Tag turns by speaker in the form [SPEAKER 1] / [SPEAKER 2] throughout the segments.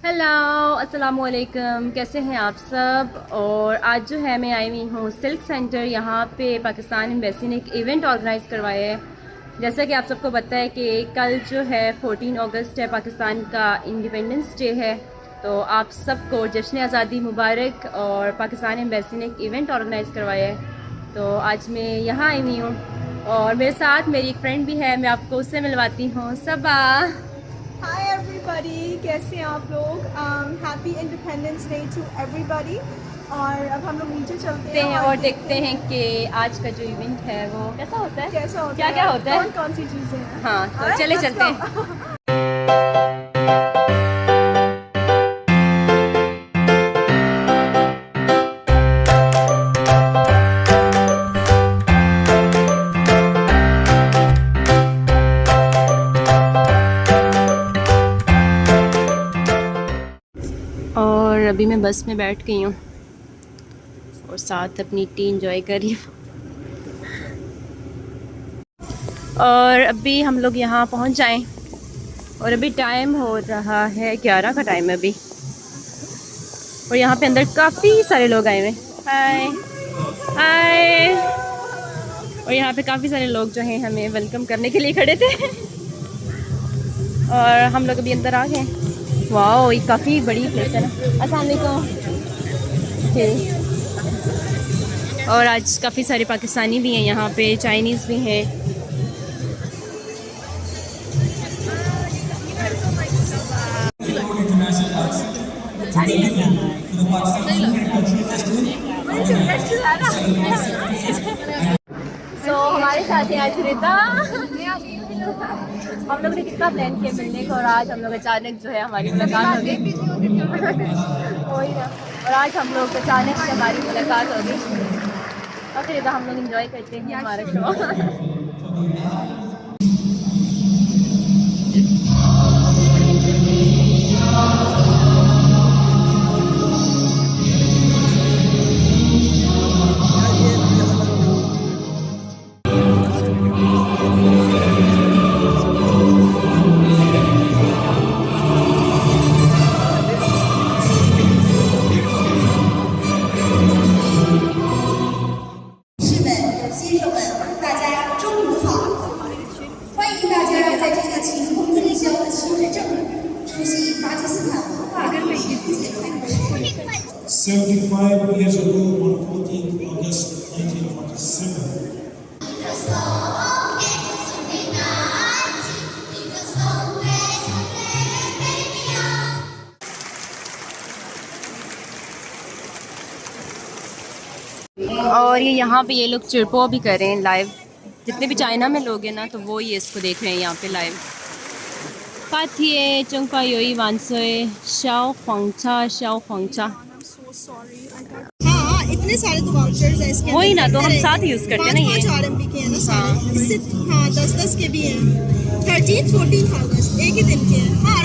[SPEAKER 1] Hello अस्सलामुअलैकुम, कैसे हैं आप सब। और आज जो है मैं आई हुई हूँ सिल्क सेंटर। यहाँ पे पाकिस्तान एम्बेसी ने एक इवेंट ऑर्गेनाइज़ करवाया है। जैसा कि आप सबको पता है कि कल जो है 14 अगस्त है, पाकिस्तान का इंडिपेंडेंस डे है। तो आप सबको जश्न आज़ादी मुबारक। और पाकिस्तान एम्बेसी ने एक इवेंट ऑर्गेनाइज़ करवाया है, तो आज मैं यहाँ आई हुई हूँ और मेरे साथ मेरी एक फ्रेंड भी है, मैं आपको उससे मिलवाती हूँ। सबा,
[SPEAKER 2] हाय एवरीबॉडी, कैसे हैं आप लोग। Happy independence day to everybody. और अब हम लोग नीचे चलते हैं
[SPEAKER 1] और देखते हैं कि आज का जो इवेंट है वो कैसा होता है, क्या क्या होता है,
[SPEAKER 2] कौन सी चीज़ें हैं।
[SPEAKER 1] हाँ तो चले चलते हैं। और अभी मैं बस में बैठ गई हूँ और साथ अपनी टी इंजॉय कर रही हूँ। और अभी हम लोग यहाँ पहुँच जाएं और अभी टाइम हो रहा है 11 का टाइम है अभी। और यहाँ पे अंदर काफ़ी सारे लोग आए हुए हैं। हाय हाय। और यहाँ पे काफ़ी सारे लोग जो हैं हमें वेलकम करने के लिए खड़े थे। और हम लोग अभी अंदर आ गए। वाह, ये काफ़ी बड़ी प्लेस है ना। अस्सलाम वालेकुम। और आज काफ़ी सारे पाकिस्तानी भी हैं यहाँ पे, चाइनीज़ भी हैं। तो हमारे साथ हैं आज रिता। हम लोग ने कितना प्लान किया मिलने को और आज हम लोग अचानक जो है हमारी मुलाकात हो गई। वही ना। और आज हम लोग अचानक से हमारी मुलाकात हो गई। और फिर हम लोग एंजॉय करते हैं हमारा शो।75
[SPEAKER 3] years ago, on 14th August 1947.
[SPEAKER 1] और ये यहाँ पे ये लोग चिरपो भी कर रहे हैं लाइव। जितने भी चाइना में लोग हैं ना, तो वो ये इसको देख रहे हैं यहाँ पे लाइव। पाथिए चंगपा योई वानसोए शाओ फंगचा शाओ फंगचा।
[SPEAKER 2] हाँ, इतने सारे तो वाउचर्स हैं इसके।
[SPEAKER 1] वही ना, तो हम साथ यूज़ करते हैं ना ये।
[SPEAKER 2] 5 RMB के हैं ना सारे। इससे हाँ 10-10 के भी हैं। 13-14 अगस्त एक ही दिन के हैं। हाँ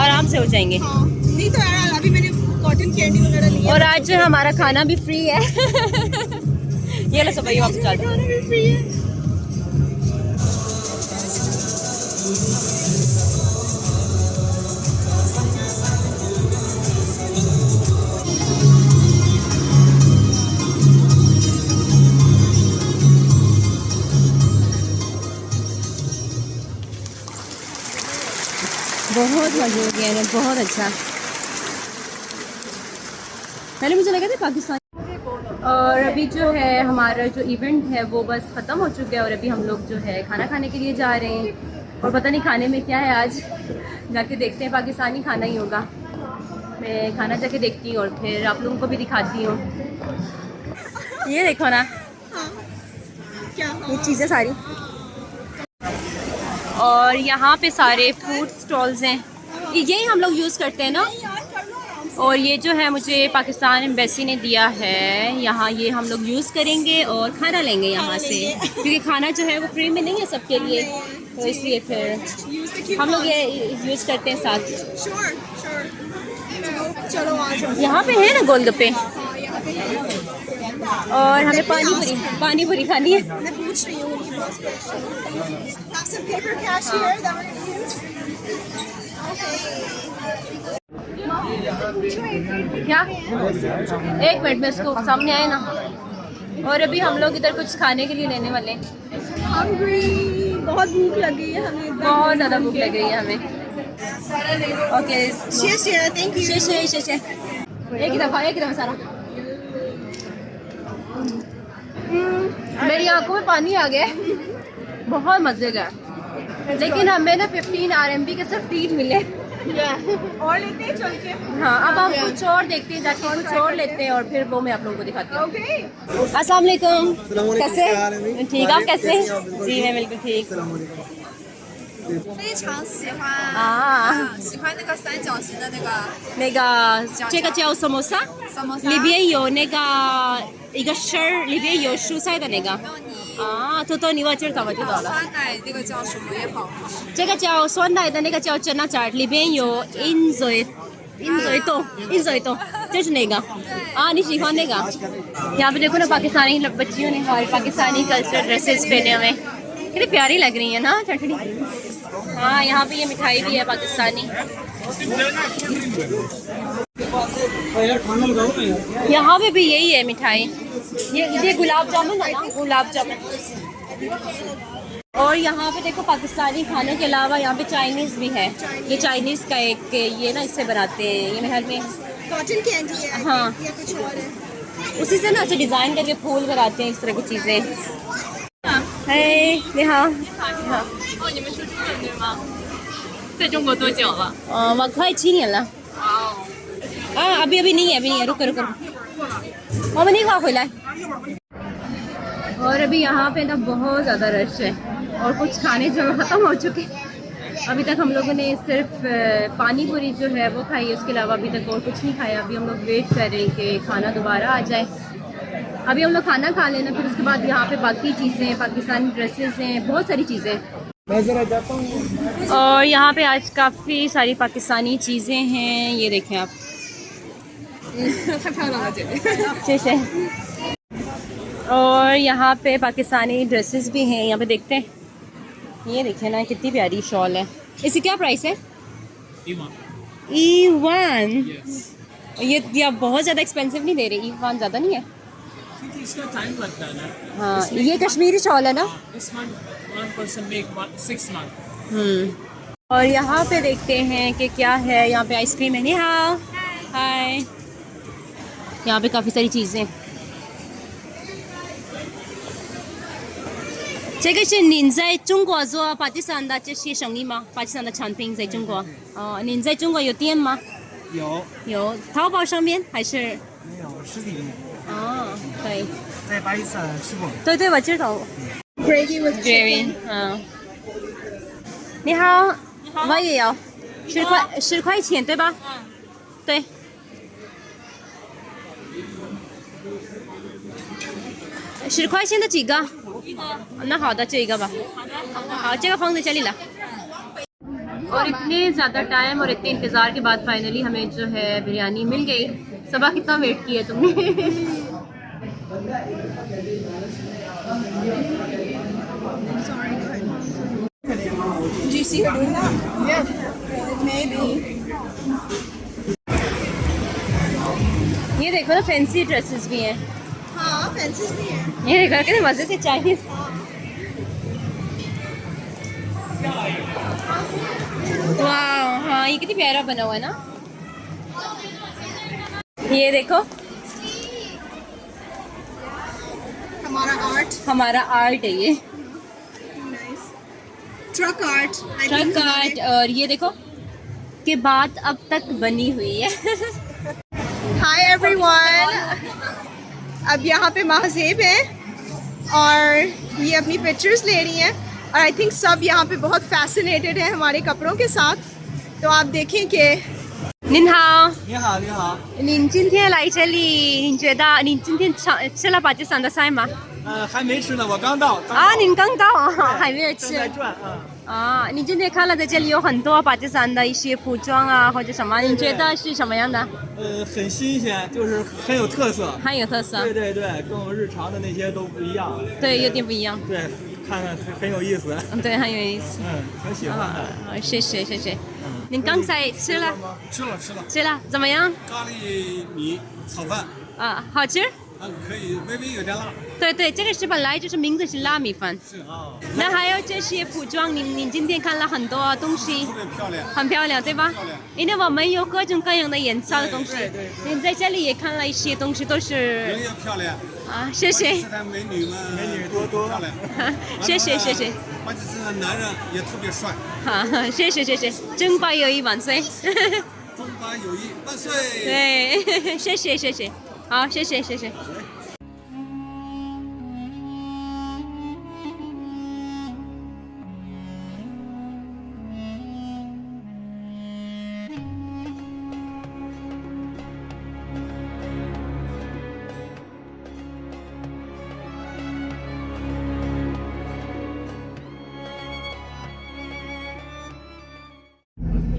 [SPEAKER 2] आराम से
[SPEAKER 1] हो जाएंगे।
[SPEAKER 2] हाँ, नहीं तो यार अभी मैंने कॉटन कैंडी वगैरह लिया।
[SPEAKER 1] और आज हमारा खाना भी फ्री है। ये लो सब वापस चलते हैं।
[SPEAKER 2] खाना भी फ्री है।
[SPEAKER 1] बहुत मज़े हो गए हैं, बहुत अच्छा। पहले मुझे लगा था पाकिस्तान। और अभी जो है हमारा जो इवेंट है वो बस ख़त्म हो चुका है और अभी हम लोग जो है खाना खाने के लिए जा रहे हैं। और पता नहीं खाने में क्या है आज, जाके देखते हैं। पाकिस्तानी खाना ही होगा। मैं खाना जाके देखती हूँ और फिर आप लोगों को भी दिखाती हूँ। ये देखो ना,
[SPEAKER 2] क्या
[SPEAKER 1] ये चीज़ें सारी। और यहाँ पे सारे फूड स्टॉल्स हैं, यही हम लोग यूज़ करते हैं ना। और ये जो है मुझे पाकिस्तान एम्बेसी ने दिया है, यहाँ ये हम लोग यूज़ करेंगे और खाना लेंगे यहाँ से, क्योंकि खाना जो है वो फ्री में नहीं है सबके लिए, तो इसलिए फिर हम लोग ये यूज़ करते हैं साथ।
[SPEAKER 2] चलो आ जाओ।
[SPEAKER 1] यहाँ पे है ना गोलगप्पे,
[SPEAKER 2] हाँ, यहाँ पे है।
[SPEAKER 1] और हमें पानी पूरी खानी है।
[SPEAKER 2] मैं पूछ रही हूँ उनकी बहुत special. Have some paper cash here that we're gonna use?
[SPEAKER 1] क्या? एक मिनट में उसको सामने आए ना। और अभी हम लोग इधर कुछ खाने के लिए लेने वाले हैं।
[SPEAKER 2] Hungry, बहुत भूख लगी है हमें,
[SPEAKER 1] बहुत ज़्यादा भूख लग रही है हमें। Okay,
[SPEAKER 2] thank you.
[SPEAKER 1] शेषे एक ही दफ़ा सारा। मेरी आंखों में पानी आ गया, बहुत मज़े का, लेकिन हमें ना 15 RMB के सिर्फ 3 मिले।
[SPEAKER 2] और लेते हैं चल के।
[SPEAKER 1] हाँ, अब हम कुछ और देखते हैं, जाके कुछ और लेते हैं और फिर वो मैं आप लोगों को दिखाती हूँ।
[SPEAKER 2] ओके।
[SPEAKER 1] अस्सलाम वालेकुम, कैसे? ठीक, आप कैसे? जी मैं बिल्कुल ठीक।
[SPEAKER 2] 非常喜欢
[SPEAKER 1] 啊
[SPEAKER 2] 喜欢那个三角形的那个
[SPEAKER 1] 那个这个叫什么沙？
[SPEAKER 2] samosa，
[SPEAKER 1] 里边有那个一个馅儿，里边有蔬菜的那个。啊，土豆泥我知道了。
[SPEAKER 2] 酸奶那个叫什么也好吃。
[SPEAKER 1] 这个叫酸奶的那个叫真奶卷，里边有鹰嘴豆，就是那个。啊，你喜欢那个？यहाँ पे देखो ना पाकिस्तानी बच्चियों ने हमारे पाकिस्तानी कल्चर ड्रेसेस पहने हुए, कितनी प्यारी लग रही है ना चटनी। हाँ, यहाँ पे ये मिठाई भी है पाकिस्तानी। यहाँ पे भी यही है मिठाई, ये गुलाब जामुन है ना, गुलाब जामुन। और यहाँ पे देखो पाकिस्तानी खानों के अलावा यहाँ पे चाइनीज़ भी है। ये चाइनीज़ का एक ये ना इससे बनाते हैं, ये महल में
[SPEAKER 2] कॉटन कैंडी है।
[SPEAKER 1] हाँ,
[SPEAKER 2] या कुछ और है।
[SPEAKER 1] उसी से ना अच्छा डिज़ाइन करके फूल बनाते हैं, इस तरह की चीज़ें। हे, 你好。
[SPEAKER 4] 哦，你们是中国人吗？在中国多久了？
[SPEAKER 1] 我快7年了。अभी नहीं है, रुको हम नहीं खा खुला है। और अभी यहाँ पे ना बहुत ज़्यादा रश है और कुछ खाने जो ख़त्म हो चुके। अभी तक हम लोगों ने सिर्फ पानी पूरी जो है वो खाई है, उसके अलावा अभी तक और कुछ नहीं खाया। अभी हम लोग वेट कर रहे हैं कि खाना दोबारा आ जाए। अभी हम लोग खाना खा लेना, फिर उसके बाद यहाँ पे बाकी चीज़ें, पाकिस्तानी ड्रेसेस हैं, बहुत सारी चीज़ें। और यहाँ पे आज काफ़ी सारी पाकिस्तानी चीज़ें हैं, ये देखें आप।
[SPEAKER 2] 太漂亮了，姐姐。
[SPEAKER 1] शेष है। और यहाँ पे पाकिस्तानी ड्रेसेस भी हैं, यहाँ पे देखते हैं। ये देखें ना, कितनी प्यारी शॉल है। इसकी क्या प्राइस है? E1। ये आप बहुत ज़्यादा एक्सपेंसिव नहीं दे रहे, E1 ज़्यादा नहीं है?
[SPEAKER 4] इसका टाइम लगता है ना।
[SPEAKER 1] हाँ, ये कश्मीरी शॉल है ना?
[SPEAKER 4] This one person make 6 months।
[SPEAKER 1] और यहाँ पे देखते हैं कि क्या है। यहाँ पे आइसक्रीम है। नहीं, हाँ, हाय। यहाँ पे काफ़ी सारी चीज़ें। 这个是您在中国做巴基斯坦的这些生意吗？巴基斯坦的产品在中国？哦，您在中国有店吗？有，淘宝上面还是？
[SPEAKER 5] 没有实体店，
[SPEAKER 1] 哦，可以。
[SPEAKER 5] 在巴基斯坦吃过。
[SPEAKER 1] 对，我知道。
[SPEAKER 2] Gravy with
[SPEAKER 1] Jerry， 嗯。你好，我也要10块钱对吧？对。10块钱的几个？那好的，这一个吧。好，这个放在这里了。और इतने ज़्यादा टाइम और इतने इंतज़ार के बाद फाइनली हमें जो है बिरयानी मिल गई। सबा कितना वेट किया तुमने?
[SPEAKER 2] Do you see her doing that? Yeah. Maybe.
[SPEAKER 1] ये देखो ना, फैंसी ड्रेसेस भी हैं।
[SPEAKER 2] हाँ, फैंसी भी है।
[SPEAKER 1] ये देखो कितने मज़े से चाइनीज़। वाह, हाँ, ये कितनी प्यारा बना हुआ है ना। ये देखो, हमारा आर्ट है ये।
[SPEAKER 2] Truck art.
[SPEAKER 1] Truck art. और ये देखो कि बात अब तक बनी हुई है।
[SPEAKER 2] Hi everyone. अब यहाँ पे महज़ेब है और ये अपनी पिक्चर्स ले रही हैं और आई थिंक सब यहाँ पे बहुत फैसिनेटेड है हमारे कपड़ों के साथ। तो आप देखें कि
[SPEAKER 1] 您好，
[SPEAKER 5] 你好，你好。
[SPEAKER 1] 您今天来这里，您觉得您今天吃了巴基斯坦的菜吗？
[SPEAKER 5] 还没吃呢，我刚到。
[SPEAKER 1] 啊，您刚到啊，还没有吃
[SPEAKER 5] 正在转
[SPEAKER 1] 啊。你今天看了在这里有很多巴基斯坦的一些服装啊，或者什么，你觉得是什么样的？
[SPEAKER 5] 很新鲜，就是很有特色。
[SPEAKER 1] 很有特色。
[SPEAKER 5] 对对对，跟我们日常的那些都不一样。
[SPEAKER 1] 对，有点不一样。
[SPEAKER 5] 对，看看很有意思。
[SPEAKER 1] 对，很有意思。
[SPEAKER 5] 挺喜欢的。
[SPEAKER 1] 谢谢谢谢。您刚才吃了？吃了，怎么样？
[SPEAKER 6] 咖喱米炒饭
[SPEAKER 1] 啊，好吃。
[SPEAKER 6] 可以，微微有点辣。
[SPEAKER 1] 对对，这个是本来就是名字是辣米饭。
[SPEAKER 6] 是啊。
[SPEAKER 1] 那还有这些服装，您今天看了很多东西，
[SPEAKER 6] 特别漂亮，
[SPEAKER 1] 很漂亮，对吧？
[SPEAKER 6] 漂亮。
[SPEAKER 1] 因为我们有各种各样的颜色的东西。
[SPEAKER 6] 对。
[SPEAKER 1] 您在这里也看了一些东西，都是
[SPEAKER 6] 人也漂亮。
[SPEAKER 1] 啊，谢谢。
[SPEAKER 6] 巴基斯坦美女们，
[SPEAKER 5] 美女多
[SPEAKER 6] 漂亮。
[SPEAKER 1] 谢谢谢谢。
[SPEAKER 6] 巴基斯坦男人也特别帅。
[SPEAKER 1] 好，谢谢谢谢，中巴友谊万岁。
[SPEAKER 6] 中巴友谊万岁。
[SPEAKER 1] 对，谢谢谢谢，好，谢谢谢谢。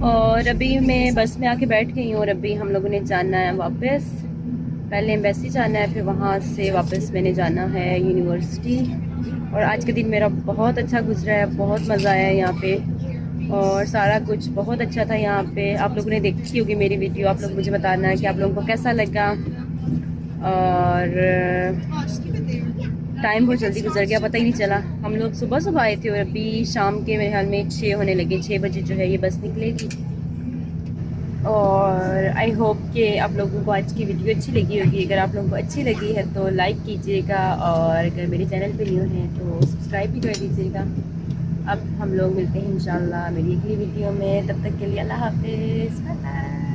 [SPEAKER 1] और अभी मैं बस में आके बैठ गई हूँ और अभी हम लोगों ने जाना है वापस, पहले एम्बेसी जाना है, फिर वहाँ से वापस मैंने जाना है यूनिवर्सिटी। और आज का दिन मेरा बहुत अच्छा गुजरा है, बहुत मज़ा आया यहाँ पे और सारा कुछ बहुत अच्छा था यहाँ पे। आप लोगों ने देखी होगी मेरी वीडियो, आप लोग मुझे बताना है कि आप लोगों को कैसा लगा। और टाइम बहुत जल्दी गुजर गया, पता ही नहीं चला। हम लोग सुबह सुबह आए थे और अभी शाम के मेरे ख्याल में 6 होने लगे, 6 बजे जो है ये बस निकलेगी। और आई होप कि आप लोगों को आज की वीडियो अच्छी लगी होगी। अगर आप लोगों को अच्छी लगी है तो लाइक कीजिएगा और अगर मेरे चैनल पे न्यू हैं तो सब्सक्राइब भी कर दीजिएगा। अब हम लोग मिलते हैं इंशाल्लाह मेरी अगली वीडियो में, तब तक के लिए अल्लाह हाफिज़, बाय बाय।